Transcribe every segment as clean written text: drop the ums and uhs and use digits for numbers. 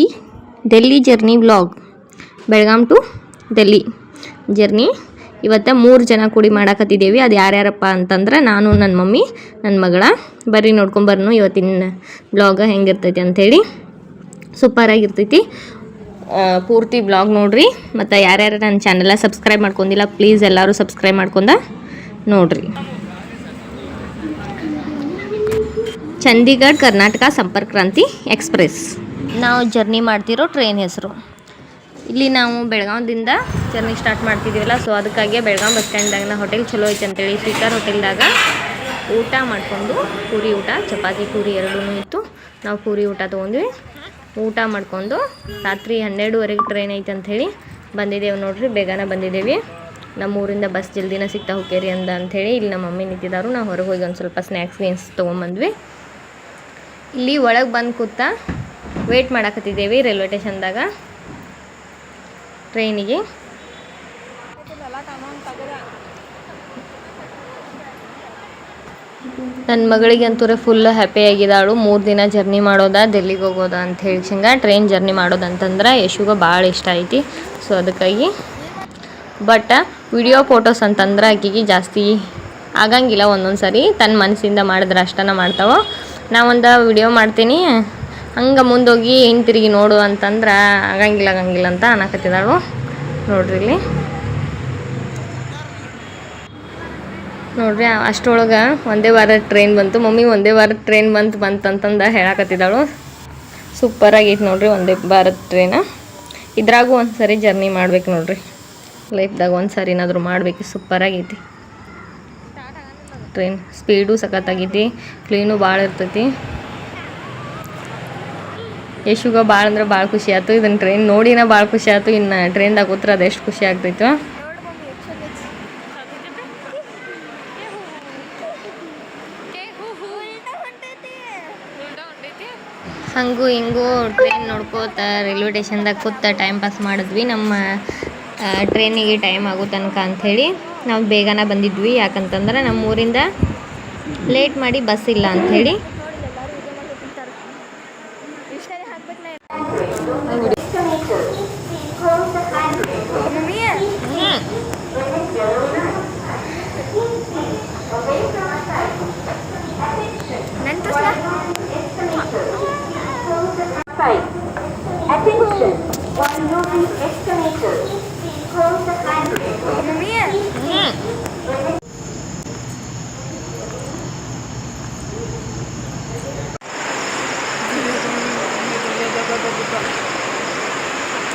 ಈ Delhi journey vlog Belgaum to Delhi journey ಇವತ್ತು 3 ಜನ ಕೂಡಿ ಮಾಡಾಕತ್ತಿದ್ದೇವೆ. ಅದು ಯಾರ್ಯಾರಪ್ಪ ಅಂತಂದ್ರೆ ನಾನು, ನನ್ನ ಮಮ್ಮಿ, ನನ್ನ ಮಗಳ. ಬರ್ರಿ ನೋಡ್ಕೊಂಬರ್ನು ಇವತ್ತಿನ ಬ್ಲಾಗ್ ಹೆಂಗಿರ್ತೈತಿ ಅಂಥೇಳಿ. ಸೂಪರಾಗಿರ್ತೈತಿ. ಪೂರ್ತಿ ಬ್ಲಾಗ್ ನೋಡ್ರಿ. ಮತ್ತು ಯಾರ್ಯಾರು ನನ್ನ ಚಾನೆಲ್ಲ ಸಬ್ಸ್ಕ್ರೈಬ್ ಮಾಡ್ಕೊಂಡಿಲ್ಲ ಪ್ಲೀಸ್ ಎಲ್ಲರೂ ಸಬ್ಸ್ಕ್ರೈಬ್ ಮಾಡ್ಕೊಂಡ ನೋಡ್ರಿ. ಚಂಡೀಗಢ ಕರ್ನಾಟಕ ಸಂಪರ್ಕ್ ಕ್ರಾಂತಿ ಎಕ್ಸ್ಪ್ರೆಸ್ ನಾವು ಜರ್ನಿ ಮಾಡ್ತಿರೋ ಟ್ರೈನ್ ಹೆಸರು. ಇಲ್ಲಿ ನಾವು ಬೆಳಗಾವಿಯಿಂದ ಜರ್ನಿ ಸ್ಟಾರ್ಟ್ ಮಾಡ್ತಿದ್ದೀವಲ್ಲ, ಸೊ ಅದಕ್ಕಾಗಿ ಬೆಳಗಾಂ ಬಸ್ ಸ್ಟ್ಯಾಂಡ್ದಾಗ ಹೋಟೆಲ್ ಚಲೋ ಐತೆ ಅಂತೇಳಿ ಶ್ರೀಕರ್ ಹೋಟೆಲ್ದಾಗ ಊಟ ಮಾಡಿಕೊಂಡು, ಪೂರಿ ಊಟ, ಚಪಾತಿ ಪೂರಿ ಎರಡೂ ಇತ್ತು. ನಾವು ಪೂರಿ ಊಟ ತೊಗೊಂಡ್ವಿ. ಊಟ ಮಾಡ್ಕೊಂಡು ರಾತ್ರಿ 12:30 ಟ್ರೈನ್ ಐತೆ ಅಂಥೇಳಿ ಬಂದಿದ್ದೇವೆ ನೋಡ್ರಿ. ಬೇಗನೆ ಬಂದಿದ್ದೇವೆ. ನಮ್ಮೂರಿಂದ ಬಸ್ ಜಲ್ದಿನ ಸಿಗ್ತಾ ಹೋಗ್ಯಾರಿ ಅಂಥೇಳಿ ಇಲ್ಲಿ ನಮ್ಮ ಮಮ್ಮಿ ನಿಂತಿದ್ದಾರು. ನಾವು ಹೊರಗೆ ಹೋಗಿ ಒಂದು ಸ್ವಲ್ಪ ಸ್ನ್ಯಾಕ್ಸ್ ತೊಗೊಂಬಂದ್ವಿ. ಇಲ್ಲಿ ಒಳಗೆ ಬಂದು ಕೂತಾ ವೇಟ್ ಮಾಡಾಕತ್ತಿದ್ದೇವೆ ರೈಲ್ವೆ ಸ್ಟೇಷನ್ದಾಗ ಟ್ರೈನಿಗೆ. ನನ್ನ ಮಗಳಿಗೆ ಅಂತೂ ಫುಲ್ ಹ್ಯಾಪಿ ಆಗಿದ್ದಾಳು. 3 ದಿನ ಜರ್ನಿ ಮಾಡೋದ, ಡೆಲ್ಲಿಗೆ ಹೋಗೋದ ಅಂತ ಹೇಳ್ಸಂಗ ಟ್ರೈನ್ ಜರ್ನಿ ಮಾಡೋದಂತಂದ್ರೆ ಯಶುಗೆ ಭಾಳ ಇಷ್ಟ ಐತಿ. ಸೊ ಅದಕ್ಕಾಗಿ ಬಟ್ ವಿಡಿಯೋ ಫೋಟೋಸ್ ಅಂತಂದ್ರೆ ಆಕೆಗೆ ಜಾಸ್ತಿ ಆಗಂಗಿಲ್ಲ. ಒಂದೊಂದು ಸರಿ ತನ್ನ ಮನಸ್ಸಿಂದ ಮಾಡಿದ್ರೆ ಅಷ್ಟನ ಮಾಡ್ತಾವೆ. ನಾವೊಂದು ವಿಡಿಯೋ ಮಾಡ್ತೀನಿ ಹಂಗೆ ಮುಂದೋಗಿ ಹಿಂತಿರುಗಿ ನೋಡು ಅಂತಂದ್ರೆ ಆಗಂಗಿಲ್ಲ ಅಂತ ಅನ್ನಕತ್ತಿದ್ದಾಳು ನೋಡ್ರಿ. ಇಲ್ಲಿ ನೋಡ್ರಿ ಅಷ್ಟರೊಳಗೆ ಒಂದೇ ವಾರ ಟ್ರೈನ್ ಬಂತು. ಮಮ್ಮಿ ಒಂದೇ ವಾರ ಟ್ರೈನ್ ಬಂತಂತಂದು ಹೇಳಕತ್ತಿದ್ದಾಳು. ಸೂಪರಾಗೈತಿ ನೋಡ್ರಿ ಒಂದೇ ಭಾರತ್ ಟ್ರೈನ. ಇದ್ರಾಗೂ ಒಂದು ಸರಿ ಜರ್ನಿ ಮಾಡ್ಬೇಕು ನೋಡ್ರಿ, ಲೈಫ್ದಾಗ ಒಂದು ಸರಿ ಏನಾದರೂ ಮಾಡಬೇಕು. ಸೂಪರಾಗೈತಿ ಟ್ರೈನ್. ಸ್ಪೀಡು ಸಖತ್ತಾಗೈತಿ, ಕ್ಲೀನು ಭಾಳ ಇರ್ತೈತಿ. ಯಶುಗ ಭಾಳ ಅಂದ್ರೆ ಭಾಳ ಖುಷಿ ಆಯ್ತು. ಇದನ್ನು ಟ್ರೈನ್ ನೋಡಿನ ಭಾಳ ಖುಷಿ ಆಯ್ತು. ಇನ್ನು ಟ್ರೈನ್ದಾಗ ಕೂತ್ರೆ ಅದೆಷ್ಟು ಖುಷಿ ಆಗ್ತೈತು. ಹಂಗೂ ಹಿಂಗೂ ಟ್ರೈನ್ ನೋಡ್ಕೋತ ರೈಲ್ವೆ ಸ್ಟೇಷನ್ದಾಗ ಕೂತ ಟೈಮ್ ಪಾಸ್ ಮಾಡಿದ್ವಿ. ನಮ್ಮ ಟ್ರೈನಿಗೆ ಟೈಮ್ ಆಗೋ ತನಕ ಅಂಥೇಳಿ ನಾವು ಬೇಗನೆ ಬಂದಿದ್ವಿ. ಯಾಕಂತಂದ್ರೆ ನಮ್ಮ ಊರಿಂದ ಲೇಟ್ ಮಾಡಿ ಬಸ್ ಇಲ್ಲ ಅಂಥೇಳಿ.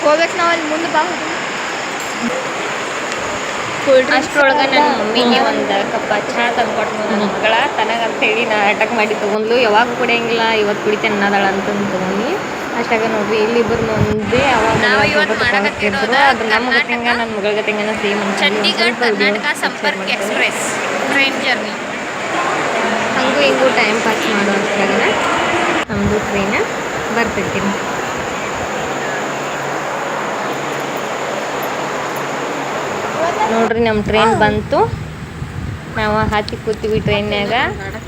ಹೋಗ್ಬೇಕು ನಾವು ಅಲ್ಲಿ ಮುಂದೆ ಬಾ. ಅಷ್ಟರೊಳಗೆ ನನ್ನ ಮಮ್ಮಿಗೆ ಒಂದು ಕಪ್ಪ ಚಹಾ ತಂದ್ಕೊಟ್ಟು ನನ್ನ ಮಗಳ ತನಗಂತೇಳಿ ನಾಟಕ ಮಾಡಿ ತೊಗೊಂಡ್ಲು. ಯಾವಾಗ ಕುಡಿಯಂಗಿಲ್ಲ, ಇವತ್ತು ಕುಡಿತೇನೆ ಅನ್ನದಾಳ ಅಂತಂದು ತೊಗೊಂಡು ಅಷ್ಟಾಗ ನೋಡ್ರಿ ಇಲ್ಲಿಬ್ಬರು ಮಂದಿ ಅವಾಗ ಅದು ನಮ್ಮ ಗತಿಂಗ ನನ್ನ ಮಗಳ ಗತಿಂಗನ same Chandigarh Karnataka Sampark express train journey. ಹಂಗೂ ಹಿಂಗೂ ಟೈಮ್ ಪಾಸ್ ಮಾಡೋ ಅಷ್ಟಾಗ ನಮ್ಮದು ಟ್ರೈನ ಬರ್ತಿರ್ತೀನಿ. ನೋಡ್ರಿ ನಮ್ಮ ಟ್ರೈನ್ ಬಂತು. ನಾವು ಹತ್ತಿ ಕೂತೀವಿ ಟ್ರೈನ್ಯಾಗ.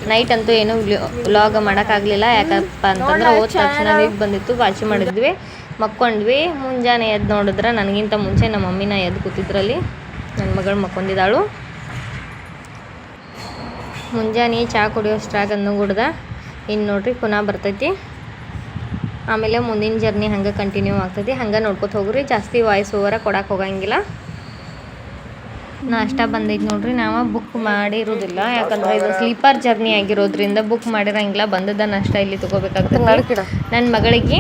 ನೈಟ್ ಅಂತೂ ಏನೂ ವ್ಲಾಗ್ ಮಾಡೋಕ್ಕಾಗಲಿಲ್ಲ. ಯಾಕಪ್ಪ ಅಂತಂದ್ರೆ ಹೋದ ತಕ್ಷಣ ನೀರು ಬಂದಿತ್ತು, ವಾಚಿ ಮಾಡಿದ್ವಿ, ಮಕ್ಕೊಂಡ್ವಿ. ಮುಂಜಾನೆ ಎದ್ದು ನೋಡಿದ್ರೆ ನನಗಿಂತ ಮುಂಚೆ ನಮ್ಮ ಮಮ್ಮಿನ ಎದ್ದು ಕೂತಿದ್ರಲ್ಲಿ. ನನ್ನ ಮಗಳು ಮಕ್ಕೊಂಡಿದ್ದಾಳು. ಮುಂಜಾನೆ ಚಹಾ ಕುಡಿಯೋಷ್ಟ್ರಾಗ ಅನ್ನುಗುಡ್ದ ಇನ್ನು ನೋಡ್ರಿ ಪುನಃ ಬರ್ತೈತಿ. ಆಮೇಲೆ ಮುಂದಿನ ಜರ್ನಿ ಹಂಗೆ ಕಂಟಿನ್ಯೂ ಆಗ್ತೈತಿ. ಹಂಗೆ ನೋಡ್ಕೊತ ಹೋಗ್ರಿ. ಜಾಸ್ತಿ ವಾಯ್ಸ್ ಓವರ ಕೊಡಕ್ಕೆ ಹೋಗಂಗಿಲ್ಲ. ನಾಷ್ಟ ಬಂದೈತೆ ನೋಡ್ರಿ. ನಾವು ಬುಕ್ ಮಾಡಿರೋದಿಲ್ಲ, ಯಾಕಂದ್ರೆ ಇದು ಸ್ಲೀಪರ್ ಜರ್ನಿ ಆಗಿರೋದ್ರಿಂದ ಬುಕ್ ಮಾಡಿರಂಗಿಲ್ಲ. ಬಂದದ ನಾಷ್ಟ ಇಲ್ಲಿ ತೊಗೋಬೇಕಾಗ್ತದೆ. ನನ್ನ ಮಗಳಿಗೆ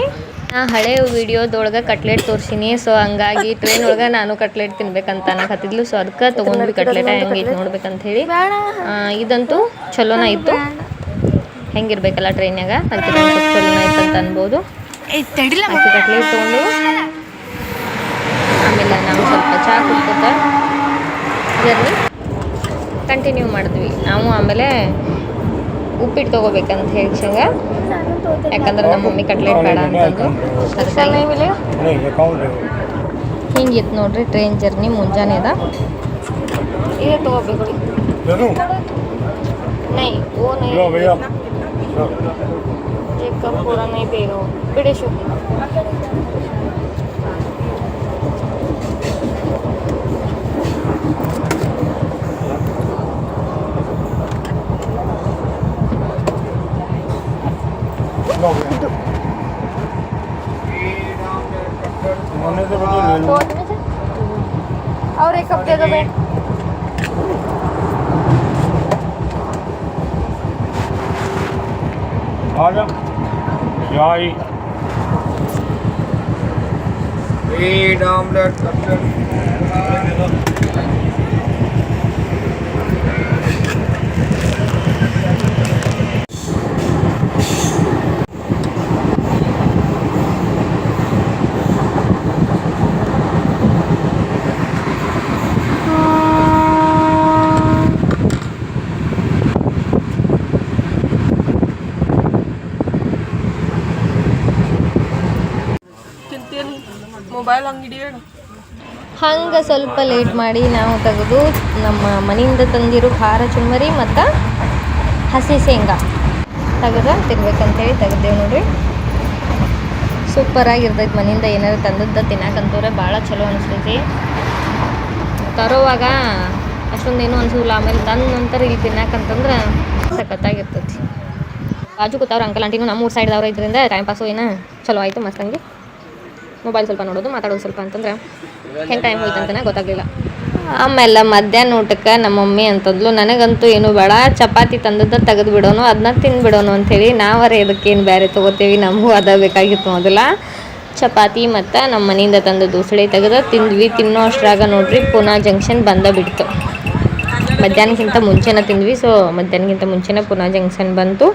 ಹಳೆ ವಿಡಿಯೋದೊಳಗೆ ಕಟ್ಲೆಟ್ ತೋರಿಸಿನಿ. ಸೊ ಹಂಗಾಗಿ ಟ್ರೈನ್ ಒಳಗೆ ನಾನು ಕಟ್ಲೆಟ್ ತಿನ್ಬೇಕಂತ ಅನ್ನಕತ್ತಿದ್ಲು. ಸೊ ಅದಕ್ಕೆ ತೊಗೊಂಡ್ವಿ ಕಟ್ಲೆಟ ಹೆಂಗೈತೆ ನೋಡ್ಬೇಕಂತ ಹೇಳಿ. ಇದಂತೂ ಚಲೋನ ಇತ್ತು. ಹೆಂಗಿರ್ಬೇಕಲ್ಲ ಟ್ರೈನ್ಯಾಗ, ಅದಕ್ಕೆ ಚಲೋನ ಇತ್ತು ಅಂತ ಅನ್ಬೋದು. ಕಟ್ಲೆಟ್ ತೊಗೊಂಡು ಆಮೇಲೆ ನಾವು ಸ್ವಲ್ಪ ಚಹಾ ಕುಡ್ಕೋತ ಜರ್ನಿ ಕಂಟಿನ್ಯೂ ಮಾಡಿದ್ವಿ. ನಾವು ಆಮೇಲೆ ಉಪ್ಪಿಟ್ಟು ತೊಗೋಬೇಕಂತ ಹೇಳ್ಸಂಗ, ಯಾಕಂದ್ರೆ ನಮ್ಮ ಮಮ್ಮಿ ಕಟ್ಲೆಟ್ ಬೇಡ ಅಂತಂದು. ಹಿಂಗಿತ್ತು ನೋಡ್ರಿ ಟ್ರೈನ್ ಜರ್ನಿ. ಮುಂಜಾನೆ ಅದ ಇದೇ ತೊಗೋಬೇಕು. ನೈ ಓ ನೈ एक कप पूरा नहीं पिएगा वो, बिड़े शो और एक कप दे दो बे। ब्रेड ऑमलेट ಮೊಬೈಲ್ ಅಂಗಡಿ ಹಂಗೆ ಸ್ವಲ್ಪ ಲೇಟ್ ಮಾಡಿ ನಾವು ತೆಗೆದು ನಮ್ಮ ಮನೆಯಿಂದ ತಂದಿರೋ ಖಾರ ಚುಮ್ಮರಿ ಮತ್ತು ಹಸಿ ಶೇಂಗಾ ತೆಗೆದು ತಿನ್ಬೇಕಂತೇಳಿ ತೆಗೆದೇವು ನೋಡ್ರಿ. ಸೂಪರಾಗಿರ್ತೈತೆ. ಮನೆಯಿಂದ ಏನಾರು ತಂದದ್ದು ತಿನ್ನಕಂತವ್ರೆ ಭಾಳ ಚಲೋ ಅನಿಸ್ತೈತಿ. ತರೋವಾಗ ಅಷ್ಟೊಂದೇನು ಅನಿಸೋಲ್ಲ, ಆಮೇಲೆ ತಂದ ನಂತರ ಇಲ್ಲಿ ತಿನ್ನಕಂತಂದ್ರೆ ಸಖತ್ತಾಗಿರ್ತೈತಿ. ಬಾಜು ಕೂತವ್ರು ಅಂಕಲ್ ಆಂಟಿನೂ ನಮ್ಮ ಊರು ಸೈಡ್ದವ್ರು ಇದರಿಂದ ಟೈಮ್ ಪಾಸು ಏನು ಚಲೋ ಆಯಿತು. ಮಸ್ತಂಗೆ ಮೊಬೈಲ್ ಸ್ವಲ್ಪ ನೋಡೋದು ಮಾತಾಡೋದು ಸ್ವಲ್ಪ ಅಂತಂದ್ರೆ ಹೆಂಗೆ ಟೈಮ್ ಹೋಯ್ತು ಅಂತಲೇ ಗೊತ್ತಾಗಲಿಲ್ಲ. ಆಮೇಲೆ ಮಧ್ಯಾಹ್ನ ಊಟಕ್ಕೆ ನಮ್ಮ ಮಮ್ಮಿ ಅಂತಂದ್ಲು, ನನಗಂತೂ ಏನು ಬೇಡ, ಚಪಾತಿ ತಂದದ್ದು ತೆಗೆದು ಬಿಡೋನು, ಅದನ್ನ ತಿಂದುಬಿಡೋನು ಅಂಥೇಳಿ. ನಾವರೇ ಇದಕ್ಕೇನು ಬೇರೆ ತೊಗೋತೀವಿ, ನಮಗೂ ಅದ ಬೇಕಾಗಿತ್ತು ಮೊದಲ. ಚಪಾತಿ ಮತ್ತು ನಮ್ಮ ಮನೆಯಿಂದ ತಂದದ್ದು ಉಸಳಿ ತೆಗೆದು ತಿಂದ್ವಿ. ತಿನ್ನೋ ಅಷ್ಟ್ರಾಗ ನೋಡ್ರಿ ಪೂನಾ ಜಂಕ್ಷನ್ ಬಂದ ಬಿಡ್ತು. ಮಧ್ಯಾಹ್ನಕ್ಕಿಂತ ಮುಂಚೆನೇ ತಿಂದ್ವಿ. ಸೊ ಮಧ್ಯಾಹ್ನಕ್ಕಿಂತ ಮುಂಚೆನೇ ಪೂನಾ ಜಂಕ್ಷನ್ ಬಂತು.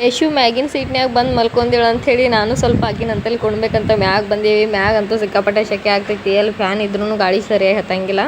ಯಶು ಮ್ಯಾಗಿನ ಸೀಟ್ನ್ಯಾಗ ಬಂದು ಮಲ್ಕೊಂದೇಳು ಅಂಥೇಳಿ ನಾನು ಸ್ವಲ್ಪ ಆಕಿನ ಅಂತಲ್ಲಿ ಕೊಡ್ಬೇಕಂತ ಮ್ಯಾಗ ಬಂದೇವಿ. ಮ್ಯಾಗ ಅಂತೂ ಸಿಕ್ಕಾಪಟ್ಟೆ ಶೆಕೆ ಆಗ್ತೈತಿ. ಎಲ್ಲಿ ಫ್ಯಾನ್ ಇದ್ರೂ ಗಾಳಿ ಸರಿಯಾಗಿ ಹತ್ತಂಗಿಲ್ಲ.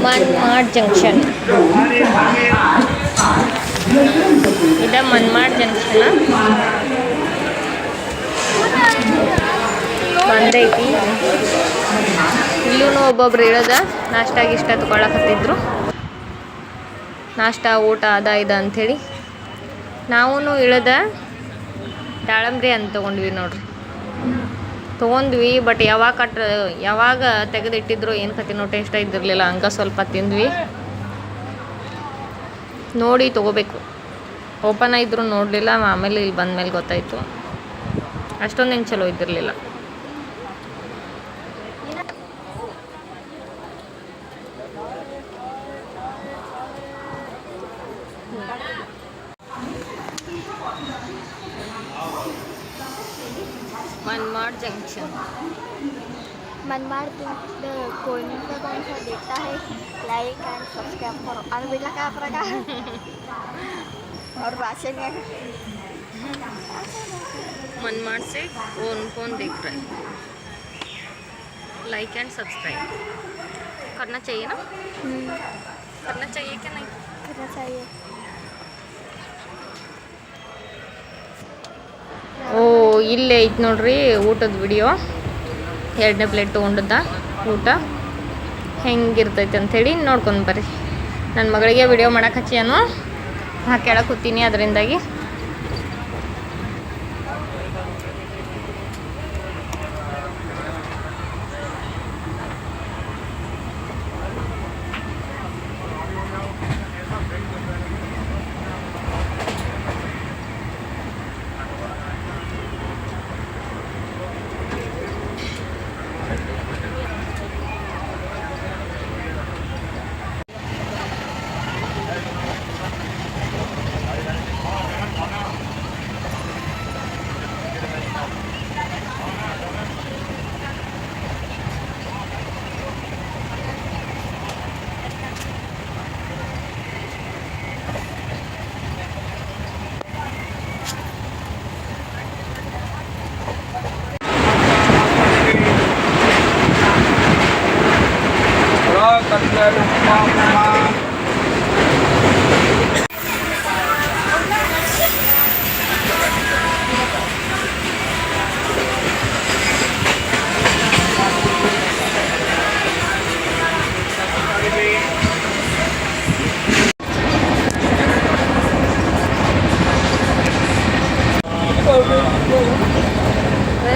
ಮನ್ಮಾಡ್ ಜಂಕ್ಷನ್ ಇದು ಮನ್ಮಾಡ್ ಜಂಕ್ಷನ್ ಬಂದೈತಿ. ಇಲ್ಲೂ ಒಬ್ಬೊಬ್ರು ಇಳದ ನಾಷ್ಟ ಗಿಷ್ಟ ತಗೊಳಕತ್ತಿದ್ರು. ನಾಷ್ಟ ಊಟ ಅದ ಇದ ಅಂಥೇಳಿ ನಾವು ಇಳದ ದಾಳಂಬ್ರಿ ಅಂತ ತೊಗೊಂಡ್ವಿ ನೋಡ್ರಿ. ತೊಗೊಂಡ್ವಿ ಬಟ್ ಯಾವಾಗ ತೆಗೆದಿಟ್ಟಿದ್ರು ಏನು ಕತ್ತಿನೋ ಟೇಸ್ಟ್ ಇದ್ದಿರಲಿಲ್ಲ. ಹಂಗೆ ಸ್ವಲ್ಪ ತಿಂದ್ವಿ. ನೋಡಿ ತೊಗೋಬೇಕು. ಓಪನ್ ಆಗಿದ್ರು ನೋಡಲಿಲ್ಲ. ಆಮೇಲೆ ಇಲ್ಲಿ ಬಂದಮೇಲೆ ಗೊತ್ತಾಯಿತು ಅಷ್ಟೊಂದೇನು ಚಲೋ ಇದ್ದಿರಲಿಲ್ಲ. मनमाड जंक्शन. मनमाड कोई कौन सा देखता है लाइक एंड सब्सक्राइब करो और बेल का प्रकार और भाषण मनमाड से कौन कौन देख रहा है? लाइक एंड सब्सक्राइब करना चाहिए ना? करना चाहिए क्या नहीं? करना चाहिए. ಓ ಇಲ್ಲೇ ಐತೆ ನೋಡ್ರಿ ಊಟದ ವಿಡಿಯೋ. 2ನೇ ಪ್ಲೇಟ್ ತೊಗೊಂಡದ್ದ ಊಟ ಹೆಂಗಿರ್ತೈತೆ ಅಂಥೇಳಿ ನೋಡ್ಕೊಂಡು ಬರ್ರಿ. ನನ್ನ ಮಗಳಿಗೆ ವಿಡಿಯೋ ಮಾಡಕ್ಕೆ ಹಚ್ಚಿಯಾನು ಕೆಳಗೆ ಕೂತೀನಿ ಅದರಿಂದಾಗಿ.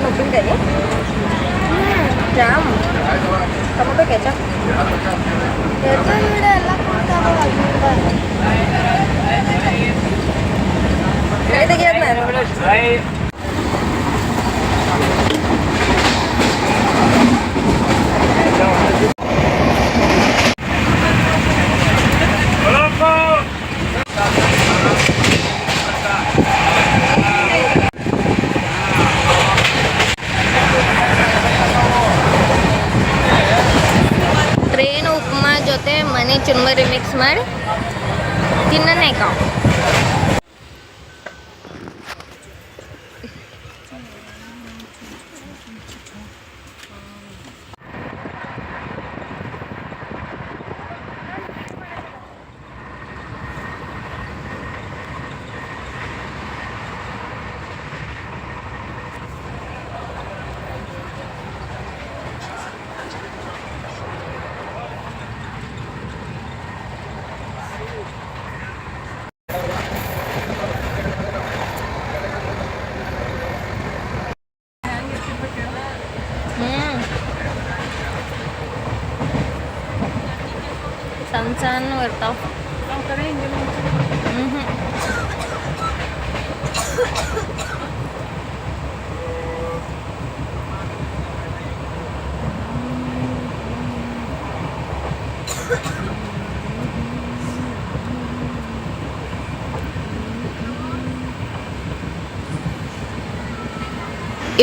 ಉಪ್ಪಿನಕಾಯಿ ಜಾಮ್ ಟೊಮೊಟೊ ಕೆಚಪ್ ಎಲ್ಲ ಟ್ರೇನ್ ಉಪ್ಮಾ ಜೊತೆ ಮನೆ ಚುರ್ಮರಿ ಮಿಕ್ಸ್ ಮಾಡಿ ತಿನ್ನನೇ ಕಾವು. ಸಣ್ಣ ಸಣ್ಣ ಇರ್ತಾವ.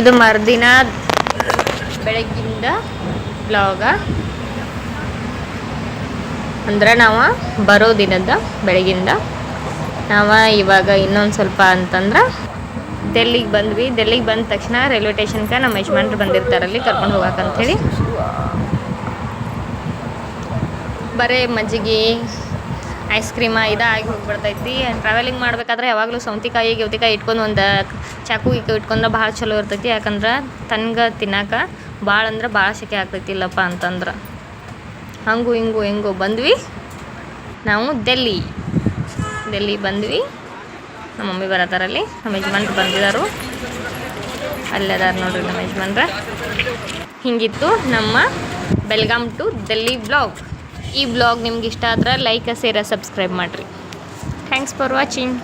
ಇದು ಮರುದಿನ ಬೆಳಗ್ಗಿಂದ ಬ್ಲಾಗ ಅಂದ್ರೆ ನಾವು ಬರೋ ದಿನದ ಬೆಳಗಿಂದ ನಾವು ಇವಾಗ ಇನ್ನೊಂದು ಸ್ವಲ್ಪ ಅಂತಂದ್ರೆ ಡೆಲ್ಲಿಗೆ ಬಂದ್ವಿ. ಡೆಲ್ಲಿಗೆ ಬಂದ ತಕ್ಷಣ ರೈಲ್ವೆ ಸ್ಟೇಷನ್ಗೆ ನಮ್ಮ ಯಜಮಾನ್ರು ಬಂದಿರ್ತಾರಲ್ಲಿ ಕರ್ಕೊಂಡು ಹೋಗಕ್ಕಂಥೇಳಿ ಬರೀ ಮಜ್ಜಿಗೆ ಐಸ್ ಕ್ರೀಮ ಆಗಿ ಹೋಗ್ಬಿಡ್ತೈತಿ. ಟ್ರಾವೆಲಿಂಗ್ ಮಾಡ್ಬೇಕಾದ್ರೆ ಯಾವಾಗಲೂ ಸೌತೆಕಾಯಿ ಗೆವತಿಕಾಯಿ ಇಟ್ಕೊಂಡು ಒಂದು ಚಾಕು ಇಟ್ಕೊಂಡ್ರೆ ಭಾಳ ಚಲೋ ಇರ್ತೈತಿ. ಯಾಕಂದ್ರೆ ತನ್ಗೆ ತಿನ್ನಕ್ಕೆ ಭಾಳ ಅಂದ್ರೆ ಭಾಳ ಸೆಕೆ ಆಗ್ತೈತಿ ಇಲ್ಲಪ್ಪ ಅಂತಂದ್ರೆ. ಹಂಗೂ ಹೆಂಗೋ ಬಂದ್ವಿ ನಾವು ಡೆಲ್ಲಿ ಬಂದ್ವಿ. ನಮ್ಮ ಮಮ್ಮಿ ಬರತ್ತಾರಲ್ಲಿ, ನಮ್ಮ ಯಜಮಾನ್ರು ಬಂದಿದ್ದಾರು, ಅಲ್ಲದಾರ ನೋಡ್ರಿ ನಮ್ಮ ಯಜಮಾನ್ರ. ಹಿಂಗಿತ್ತು ನಮ್ಮ ಬೆಲ್ಗಾಮ್ ಟು ಡೆಲ್ಲಿ ಬ್ಲಾಗ್. ಈ ಬ್ಲಾಗ್ ನಿಮ್ಗೆ ಇಷ್ಟ ಆದ್ರೆ ಲೈಕ್ ಶೇರ್ ಸಬ್ಸ್ಕ್ರೈಬ್ ಮಾಡಿರಿ. Thanks for watching.